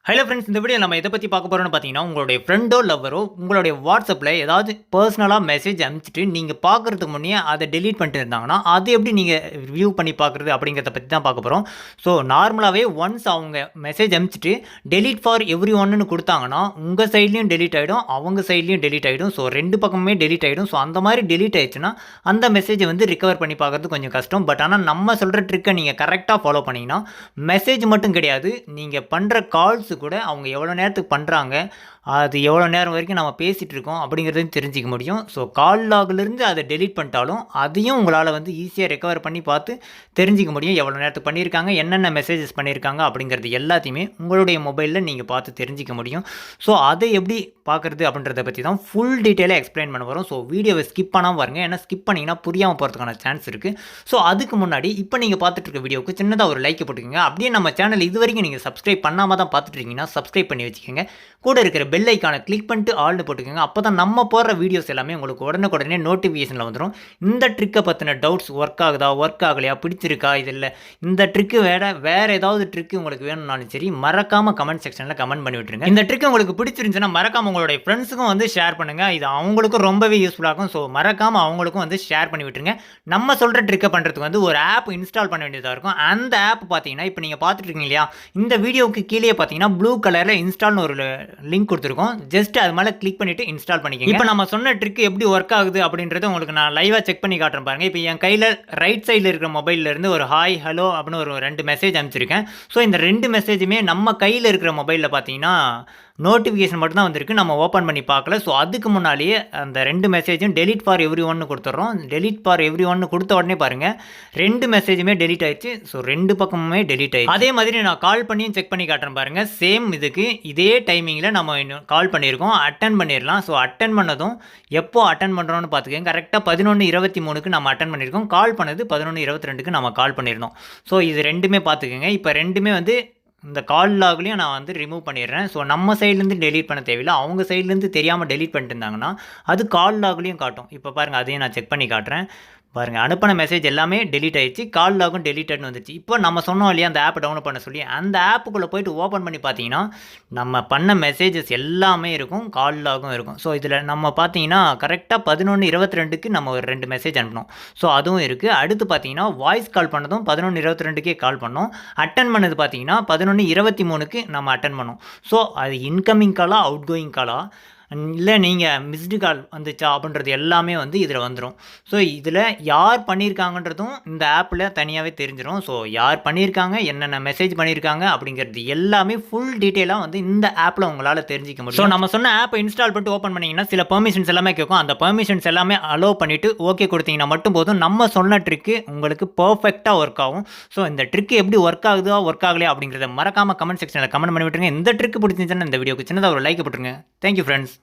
Hello friends, இந்த video நம்ம எதை பற்றி பார்க்க போகிறோம்னு பார்த்தீங்கன்னா, உங்களுடைய ஃப்ரெண்டோ லவ்வரோ உங்களுடைய வாட்ஸ்அப்பில் ஏதாவது பர்சனலாக மெசேஜ் அனுப்பிச்சிட்டு நீங்கள் பார்க்குறதுக்கு முன்னே அதை டெலீட் பண்ணிட்டு இருந்தாங்கன்னா, அது எப்படி நீங்கள் வியூ பண்ணி பார்க்குறது அப்படிங்கிறத பற்றி தான் பார்க்க போகிறோம். ஸோ நார்மலாகவே ஒன்ஸ் அவங்க மெசேஜ் அனுப்பிச்சிட்டு டெலீட் ஃபார் எவ்ரி ஒன்னு கொடுத்தாங்கன்னா, உங்கள் சைட்லேயும் டெலீட் ஆகிடும், அவங்க சைட்லேயும் டெலீட் ஆகிடும். ஸோ ரெண்டு பக்கமே டெலீட் ஆகிடும். ஸோ அந்த மாதிரி டெலீட் ஆயிடுச்சுன்னா அந்த மெசேஜை வந்து ரிகவர் பண்ணி பார்க்குறது கொஞ்சம் கஷ்டம். பட் ஆனால் நம்ம சொல்கிற ட்ரிக்கை நீங்கள் கரெக்டாக ஃபாலோ பண்ணிங்கன்னா மெசேஜ் மட்டும் கிடையாது, நீங்கள் பண்ணுற கால்ஸ் கூட அவங்க எவ்வளோ நேரத்துக்கு பண்ணுறாங்க, அது எவ்வளோ நேரம் வரைக்கும் நம்ம பேசிகிட்டு இருக்கோம் அப்படிங்கிறதையும் தெரிஞ்சிக்க முடியும். ஸோ கால் லாக்லேருந்து அதை டெலீட் பண்ணிட்டாலும் அதையும் உங்களால் வந்து ஈஸியாக ரெக்கவர் பண்ணி பார்த்து தெரிஞ்சிக்க முடியும். எவ்வளோ நேரத்துக்கு பண்ணியிருக்காங்க, என்னென்ன மெசேஜஸ் பண்ணியிருக்காங்க அப்படிங்கிறது எல்லாத்தையுமே உங்களுடைய மொபைலில் நீங்கள் பார்த்து தெரிஞ்சிக்க முடியும். ஸோ அதை எப்படி பார்க்குறது அப்படின்றத பற்றி தான் ஃபுல் டீட்டெயிலாக எக்ஸ்பிளைன் பண்ண வரும். ஸோ வீடியோவை ஸ்கிப் பண்ணாமல் பாருங்கள், ஏன்னா ஸ்கிப் பண்ணிங்கன்னா புரியாமல் போகிறதுக்கான சான்ஸ் இருக்குது. ஸோ அதுக்கு முன்னாடி இப்போ நீங்கள் பார்த்துட்டு இருக்க வீடியோவுக்கு சின்னதாக ஒரு லைக் போட்டுக்கோங்க. அப்படியே நம்ம சேனல் இது வரைக்கும் நீங்கள் சப்ஸ்கிரைப் பண்ணாமல் தான் பார்த்துட்டு இருக்கீங்கன்னா சப்ஸ்கிரைப் பண்ணி வச்சுக்கோங்க. கூட இருக்கிற பெல் ஐக்கானை கிளிக் பண்ணிட்டு ஆல்னு போட்டுக்கோங்க. அப்போ தான் நம்ம போடுற வீடியோஸ் எல்லாமே உங்களுக்கு உடனே நோட்டிஃபிகேஷனில் வந்துடும். இந்த ட்ரிக்கை பற்றின டவுட்ஸ் ஒர்க் ஆகுதா, ஒர்க் ஆகலையா, பிடிச்சிருக்கா, இதில் இந்த ட்ரிக்கு வேறு ஏதாவது ட்ரிக்கு உங்களுக்கு வேணும்னாலும் சரி மறக்காமல் கமெண்ட் செக்ஷனில் கமெண்ட் பண்ணி விட்டுருங்க. இந்த ட்ரிக் உங்களுக்கு பிடிச்சிருந்துச்சுன்னா மறக்காமல் உங்களுடைய ஃப்ரெண்ட்ஸுக்கும் வந்து ஷேர் பண்ணுங்கள். இது அவங்களுக்கும் ரொம்பவே யூஸ்ஃபுல்லாக இருக்கும். ஸோ மறக்காமல் அவங்களுக்கும் வந்து ஷேர் பண்ணி விட்டுருங்க. நம்ம சொல்கிற ட்ரிக்கை பண்ணுறதுக்கு வந்து ஒரு ஆப் இன்ஸ்டால் பண்ண வேண்டியதாக இருக்கும். அந்த ஆப் பார்த்தீங்கன்னா இப்போ நீங்கள் பார்த்துட்டு இருக்கீங்க இல்லையா, இந்த வீடியோவுக்கு கீழே பார்த்தீங்கன்னா ப்ளூ கலரில் இன்ஸ்டால்னு ஒரு லிங்க் கொடுத்துருக்கோம். ஜஸ்ட் அது மேலே கிளிக் பண்ணிவிட்டு இன்ஸ்டால் பண்ணிக்கோங்க. இப்போ நம்ம சொன்ன ட்ரிக் எப்படி ஒர்க் ஆகுது அப்படின்றத உங்களுக்கு நான் லைவாக செக் பண்ணி காட்டுறேன் பாருங்க. இப்போ என் கையில் ரைட் சைடில் இருக்கிற மொபைலில் இருந்து ஒரு ஹாய் ஹலோ அப்படின்னு ஒரு 2 மெசேஜ் அனுப்பிச்சிருக்கேன். ஸோ இந்த 2 மெசேஜுமே நம்ம கையில் இருக்கிற மொபைலில் பார்த்தீங்கன்னா நோட்டிஃபிகேஷன் மட்டும் தான் வந்திருக்கு, நம்ம ஓப்பன் பண்ணி பார்க்கல. ஸோ அதுக்கு முன்னாலேயே அந்த 2 மெசேஜும் டெலீட் ஃபார் எவ்ரி ஒன்னு கொடுத்துட்றோம். டெலீட் ஃபார் எவ்ரி ஒன்னு கொடுத்த உடனே பாருங்கள் 2 மெசேஜுமே டெலீட் ஆயிடுச்சு. ஸோ 2 பக்கமுமே டெலீட் ஆயிடுச்சு. அதே மாதிரி நான் கால் பண்ணியும் செக் பண்ணி காட்டுறேன் பாருங்கள். சேம் இதுக்கு இதே டைமிங்கில் நம்ம இன்னும் கால் பண்ணியிருக்கோம், அட்டன் பண்ணிடலாம். ஸோ அட்டன் பண்ணதும் எப்போ அட்டன் பண்ணுறோன்னு பார்த்துக்கோங்க. கரெக்டாக 11:23 நம்ம அட்டன் பண்ணியிருக்கோம். கால் பண்ணது 11:22 நம்ம கால் பண்ணியிருந்தோம். ஸோ இது ரெண்டுமே பார்த்துக்கோங்க. இப்போ ரெண்டுமே வந்து இந்த கால் லாக்லையும் நான் வந்து ரிமூவ் பண்ணிடுறேன். ஸோ நம்ம சைட்லேருந்து டெலீட் பண்ண தேவையில்லை, அவங்க சைட்லேருந்து தெரியாமல் டெலீட் பண்ணிட்டு இருந்தாங்கன்னா அது கால் லாக்லையும் காட்டும். இப்போ பாருங்கள், அதையும் நான் செக் பண்ணி காட்டுறேன் பாருங்கள். அனுப்பின மெசேஜ் எல்லாமே டெலீட் ஆயிடுச்சு, கால் லாகும் டெலீட்டட்னு வந்துச்சு. இப்போ நம்ம சொன்னோம் இல்லையா அந்த ஆப் டவுன்லோட் பண்ண சொல்லி, அந்த ஆப்புக்குள்ளே போய்ட்டு ஓப்பன் பண்ணி பார்த்தீங்கன்னா நம்ம பண்ண மெசேஜஸ் எல்லாமே இருக்கும், கால் லாகும் இருக்கும். ஸோ இதில் நம்ம பார்த்தீங்கன்னா கரெக்டாக 11:22 நம்ம ஒரு 2 மெசேஜ் அனுப்பணும். ஸோ அதுவும் இருக்குது. அடுத்து பார்த்தீங்கன்னா வாய்ஸ் கால் பண்ணதும் 11:22 கால் பண்ணோம். அட்டன் பண்ணது பார்த்தீங்கன்னா 11:23 நம்ம அட்டன் பண்ணோம். ஸோ அது இன்கமிங் காலா அவுட் கோயிங் காலா இல்லை நீங்கள் மிஸ்டு கால் வந்துச்சா அப்படின்றது எல்லாமே வந்து இதில் வந்துடும். ஸோ இதில் யார் பண்ணியிருக்காங்கன்றதும் இந்த ஆப்பில் தனியாகவே தெரிஞ்சிடும். ஸோ யார் பண்ணியிருக்காங்க, என்னென்ன மெசேஜ் பண்ணியிருக்காங்க அப்படிங்கிறது எல்லாமே ஃபுல் டீட்டெயிலாக வந்து இந்த ஆப்பில் உங்களால் தெரிஞ்சிக்க முடியும். ஸோ நம்ம சொன்ன ஆப்பை இன்ஸ்டால் பண்ணிட்டு ஓப்பன் பண்ணிங்கன்னா சில பெர்மிஷன்ஸ் எல்லாமே கேட்கும். அந்த பெர்மிஷன்ஸ் எல்லாமே அலோவ் பண்ணிவிட்டு ஓகே கொடுத்தீங்கன்னா மட்டும் போதும், நம்ம சொன்ன ட்ரிக்கு உங்களுக்கு பர்ஃபெக்டாக ஒர்க் ஆகும். ஸோ இந்த ட்ரிக்கு எப்படி ஒர்க் ஆகுதோ ஒர்க் ஆகலையா அப்படிங்கிறத மறக்காமல் கமெண்ட் செக்ஷனில் கமெண்ட் பண்ணி விட்டுருங்க. இந்த ட்ரிக்கு பிடிச்சிருந்துச்சுன்னா இந்த வீடியோக்கு சின்னதாக ஒரு லைக் போட்டுருங்க. Thank you friends.